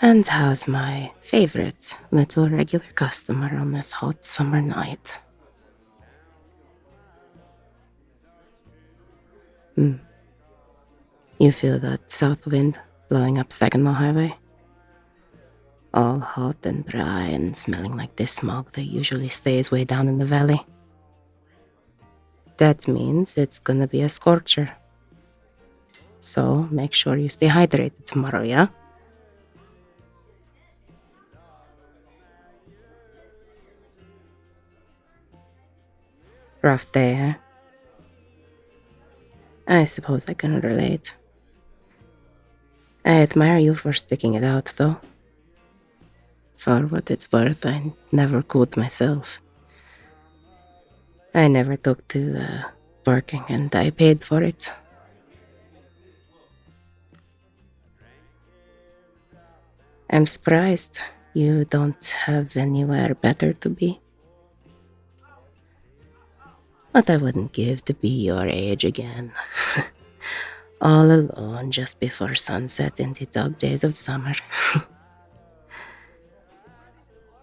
And how's my favorite little regular customer on this hot summer night? You feel that south wind blowing up Saginaw Highway? All hot and dry and smelling like this smog that usually stays way down in the valley. That means it's gonna be a scorcher. So make sure you stay hydrated tomorrow, yeah? Rough day, huh? I suppose I can relate. I admire you for sticking it out, though. For what it's worth, I never could myself. I never took to working, and I paid for it. I'm surprised you don't have anywhere better to be. What I wouldn't give to be your age again. All alone just before sunset in the dog days of summer.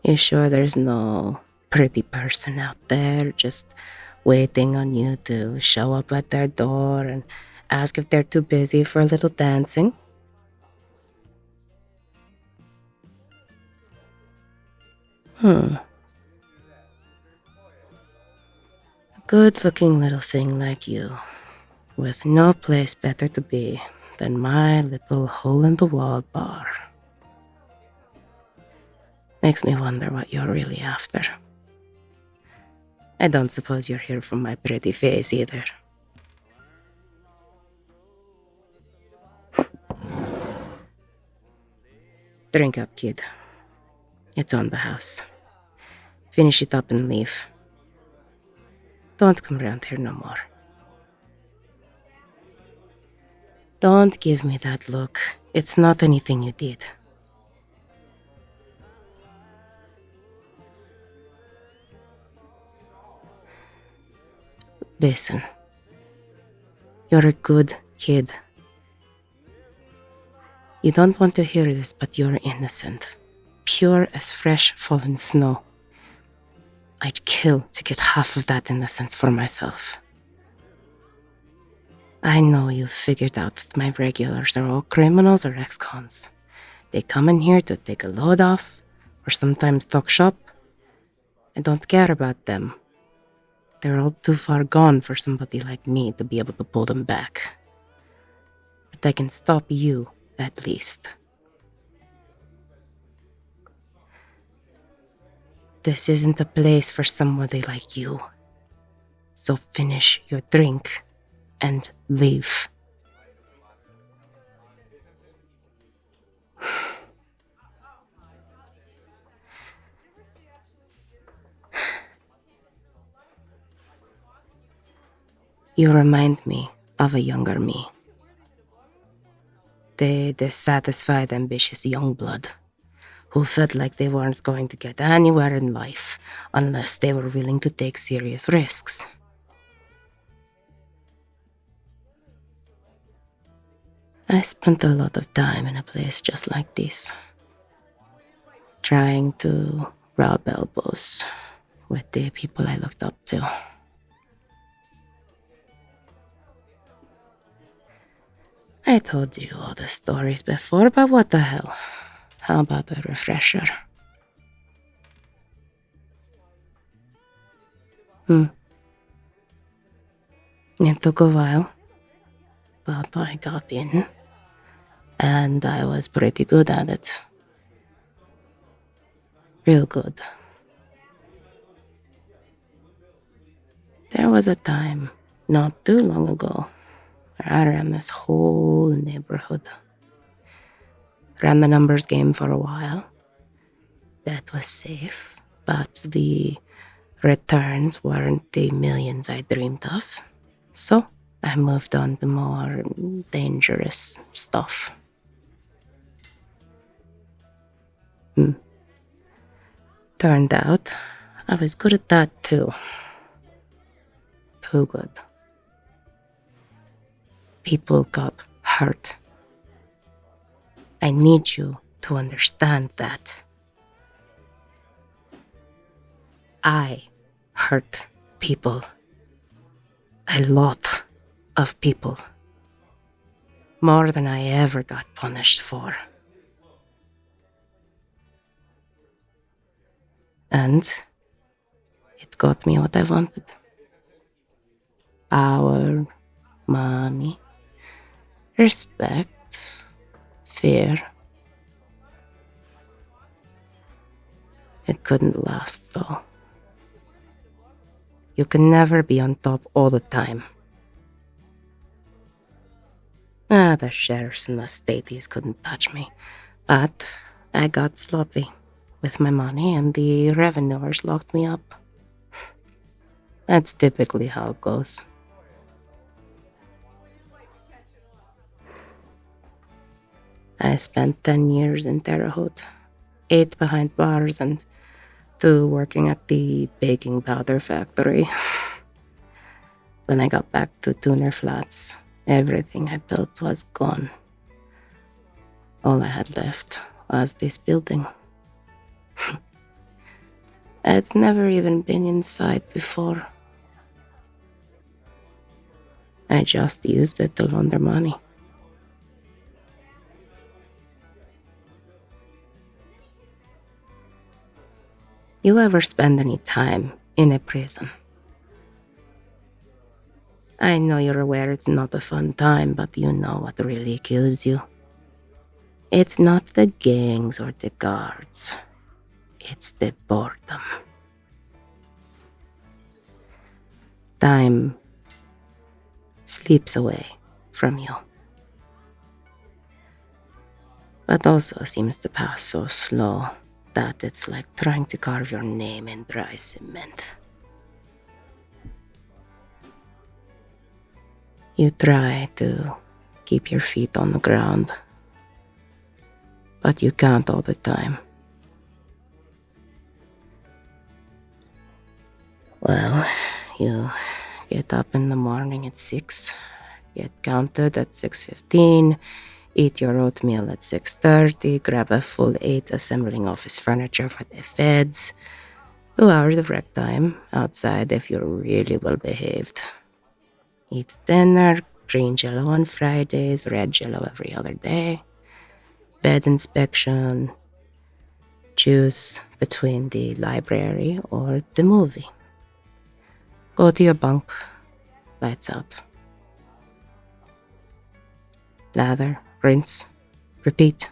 You sure there's no pretty person out there just waiting on you to show up at their door and ask if they're too busy for a little dancing? A good-looking little thing like you, with no place better to be than my little hole-in-the-wall bar. Makes me wonder what you're really after. I don't suppose you're here for my pretty face either. Drink up, kid. It's on the house. Finish it up and leave. Don't come around here no more. Don't give me that look. It's not anything you did. Listen. You're a good kid. You don't want to hear this, but you're innocent. Pure as fresh fallen snow. I'd kill to get half of that innocence for myself. I know you've figured out that my regulars are all criminals or ex-cons. They come in here to take a load off, or sometimes talk shop. I don't care about them. They're all too far gone for somebody like me to be able to pull them back. But I can stop you, at least. This isn't a place for somebody like you. So finish your drink and leave. You remind me of a younger me. The dissatisfied, ambitious young blood who felt like they weren't going to get anywhere in life unless they were willing to take serious risks. I spent a lot of time in a place just like this, trying to rub elbows with the people I looked up to. I told you all the stories before, but what the hell? How about a refresher? It took a while, but I got in, and I was pretty good at it. Real good. There was a time, not too long ago, where I ran this whole neighborhood. Ran the numbers game for a while. That was safe, but the returns weren't the millions I dreamed of. So I moved on to more dangerous stuff. Turned out I was good at that too. Too good. People got hurt. I need you to understand that I hurt people. A lot of people. More than I ever got punished for. And it got me what I wanted. Power, money, respect, fear. It couldn't last, though. You can never be on top all the time. The sheriffs and the stateies couldn't touch me. But I got sloppy with my money and the revenuers locked me up. That's typically how it goes. I spent 10 years in Terre Haute, 8 behind bars and 2 working at the baking powder factory. When I got back to Tuner Flats, everything I built was gone. All I had left was this building. I'd never even been inside before. I just used it to launder money. You ever spend any time in a prison? I know you're aware it's not a fun time, but you know what really kills you. It's not the gangs or the guards. It's the boredom. Time slips away from you. But also seems to pass so slow that it's like trying to carve your name in dry cement. You try to keep your feet on the ground, but you can't all the time. Well, you get up in the morning at 6, get counted at 6:15, eat your oatmeal at 6:30, grab a full 8 assembling office furniture for the feds, 2 hours of rec time outside if you're really well behaved. Eat dinner, green jello on Fridays, red jello every other day, bed inspection, choose between the library or the movie. Go to your bunk, lights out. Lather, rinse, repeat.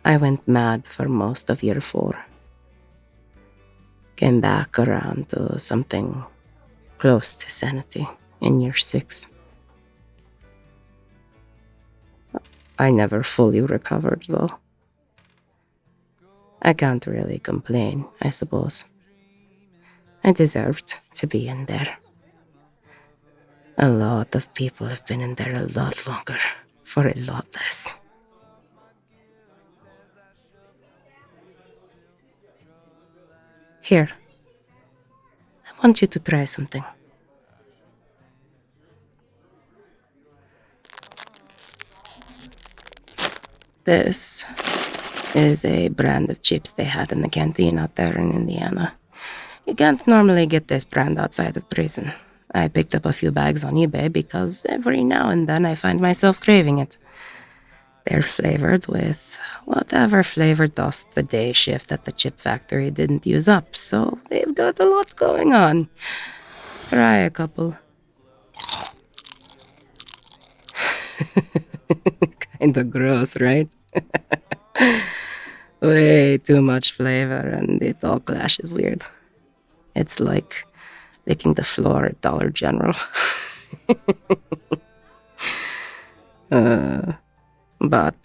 I went mad for most of year 4. Came back around to something close to sanity in year 6. I never fully recovered, though. I can't really complain, I suppose. I deserved to be in there. A lot of people have been in there a lot longer, for a lot less. Here, I want you to try something. This is a brand of chips they had in the canteen out there in Indiana. You can't normally get this brand outside of prison. I picked up a few bags on eBay because every now and then I find myself craving it. They're flavored with whatever flavor dust the day shift at the chip factory didn't use up, so they've got a lot going on. Try a couple. Kinda gross, right? Way too much flavor and it all clashes weird. It's like licking the floor at Dollar General. But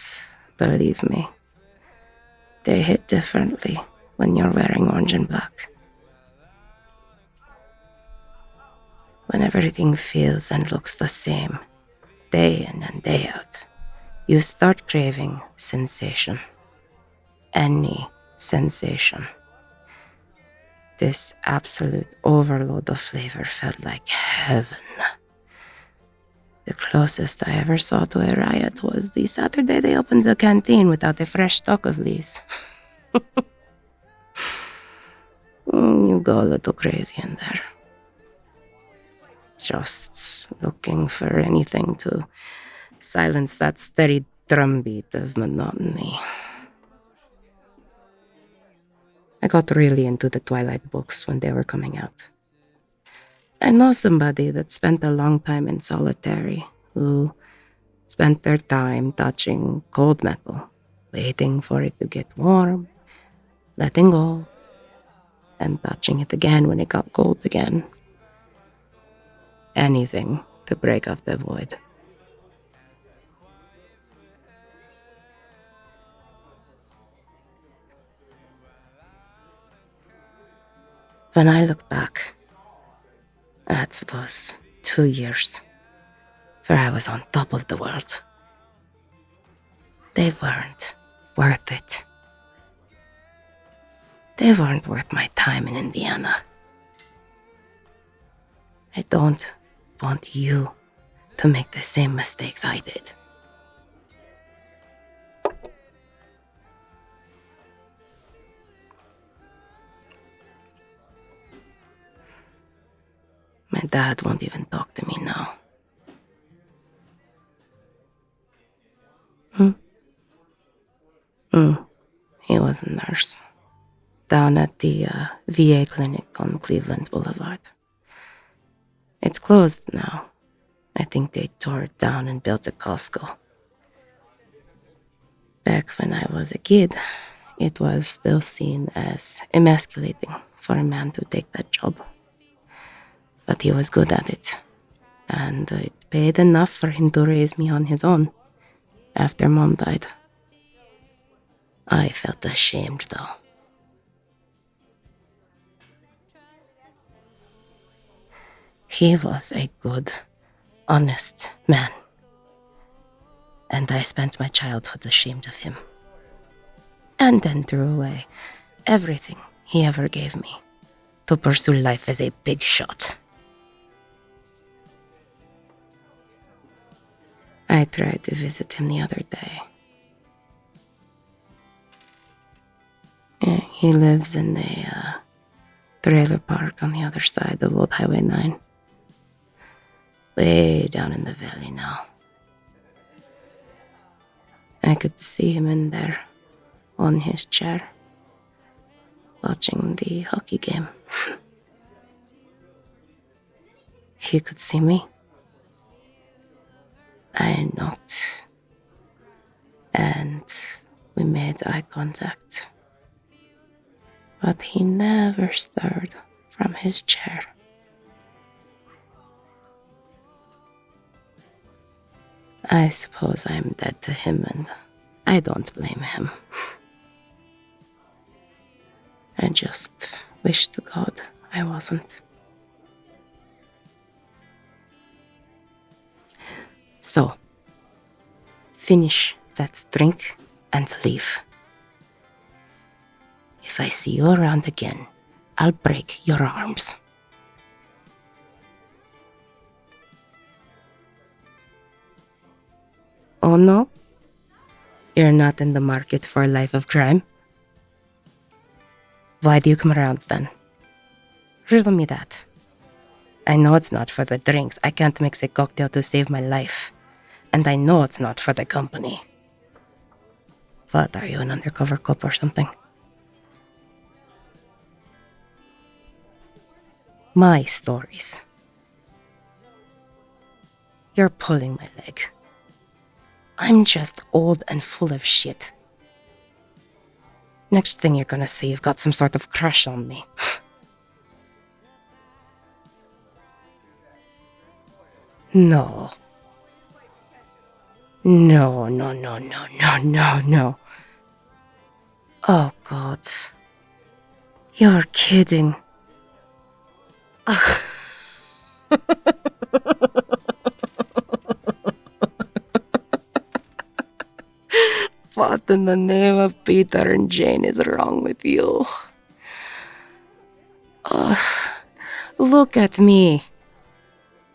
believe me, they hit differently when you're wearing orange and black. When everything feels and looks the same, day in and day out, you start craving sensation. Any sensation. This absolute overload of flavor felt like heaven. The closest I ever saw to a riot was the Saturday they opened the canteen without a fresh stock of these. You go a little crazy in there. Just looking for anything to silence that steady drumbeat of monotony. I got really into the Twilight books when they were coming out. I know somebody that spent a long time in solitary, who spent their time touching cold metal, waiting for it to get warm, letting go, and touching it again when it got cold again. Anything to break up the void. When I look back at those 2 years where I was on top of the world, they weren't worth it. They weren't worth my time in Indiana. I don't want you to make the same mistakes I did. My dad won't even talk to me now. He was a nurse down at the VA clinic on Cleveland Boulevard. It's closed now. I think they tore it down and built a Costco. Back when I was a kid, it was still seen as emasculating for a man to take that job. But he was good at it, and it paid enough for him to raise me on his own after Mom died. I felt ashamed, though. He was a good, honest man, and I spent my childhood ashamed of him, and then threw away everything he ever gave me to pursue life as a big shot. I tried to visit him the other day. He lives in a trailer park on the other side of Old Highway 9. Way down in the valley now. I could see him in there, on his chair, watching the hockey game. He could see me. I knocked, and we made eye contact. But he never stirred from his chair. I suppose I'm dead to him, and I don't blame him. I just wish to God I wasn't. So, finish that drink and leave. If I see you around again, I'll break your arms. Oh no? You're not in the market for a life of crime? Why do you come around then? Riddle me that. I know it's not for the drinks. I can't mix a cocktail to save my life. And I know it's not for the company. What, are you an undercover cop or something? My stories. You're pulling my leg. I'm just old and full of shit. Next thing you're gonna say you've got some sort of crush on me. No. No. Oh, God. You're kidding. What in the name of Peter and Jane is wrong with you? Look at me.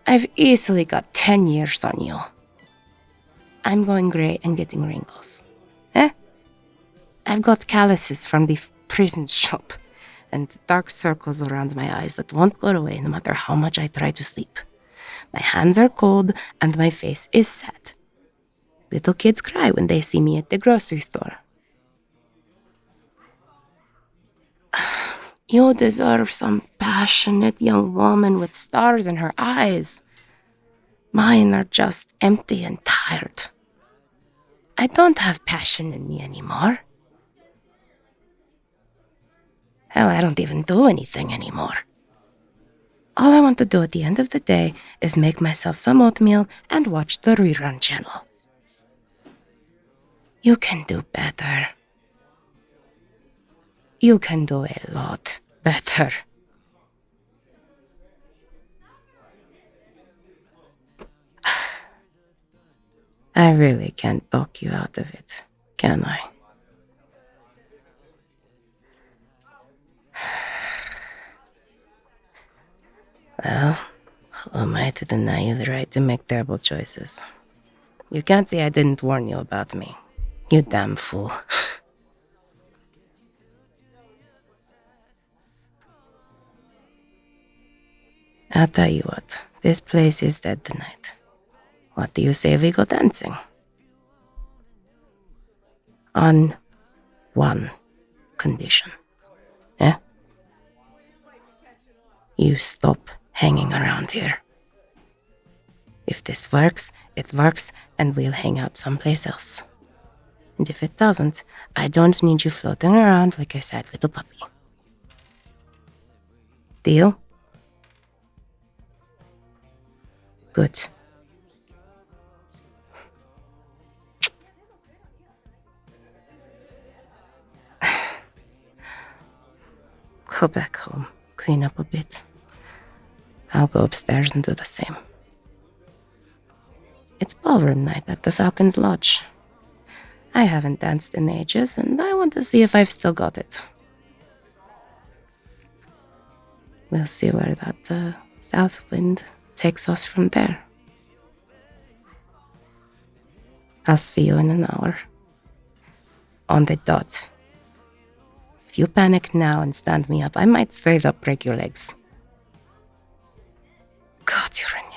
I've easily got 10 years on you. I'm going grey and getting wrinkles. Eh? I've got calluses from the prison shop and dark circles around my eyes that won't go away no matter how much I try to sleep. My hands are cold and my face is sad. Little kids cry when they see me at the grocery store. You deserve some passionate young woman with stars in her eyes. Mine are just empty and tired. I don't have passion in me anymore. Hell, I don't even do anything anymore. All I want to do at the end of the day is make myself some oatmeal and watch the rerun channel. You can do better. You can do a lot better. I really can't talk you out of it, can I? Well, who am I to deny you the right to make terrible choices? You can't say I didn't warn you about me. You damn fool. I'll tell you what, this place is dead tonight. What do you say we go dancing? On one condition. Eh? You stop hanging around here. If this works, it works, and we'll hang out someplace else. And if it doesn't, I don't need you floating around like a sad little puppy. Deal? Good. Go back home, clean up a bit. I'll go upstairs and do the same. It's ballroom night at the Falcon's Lodge. I haven't danced in ages, and I want to see if I've still got it. We'll see where that south wind takes us from there. I'll see you in an hour. On the dot. If you panic now and stand me up, I might straight up break your legs. God, you're an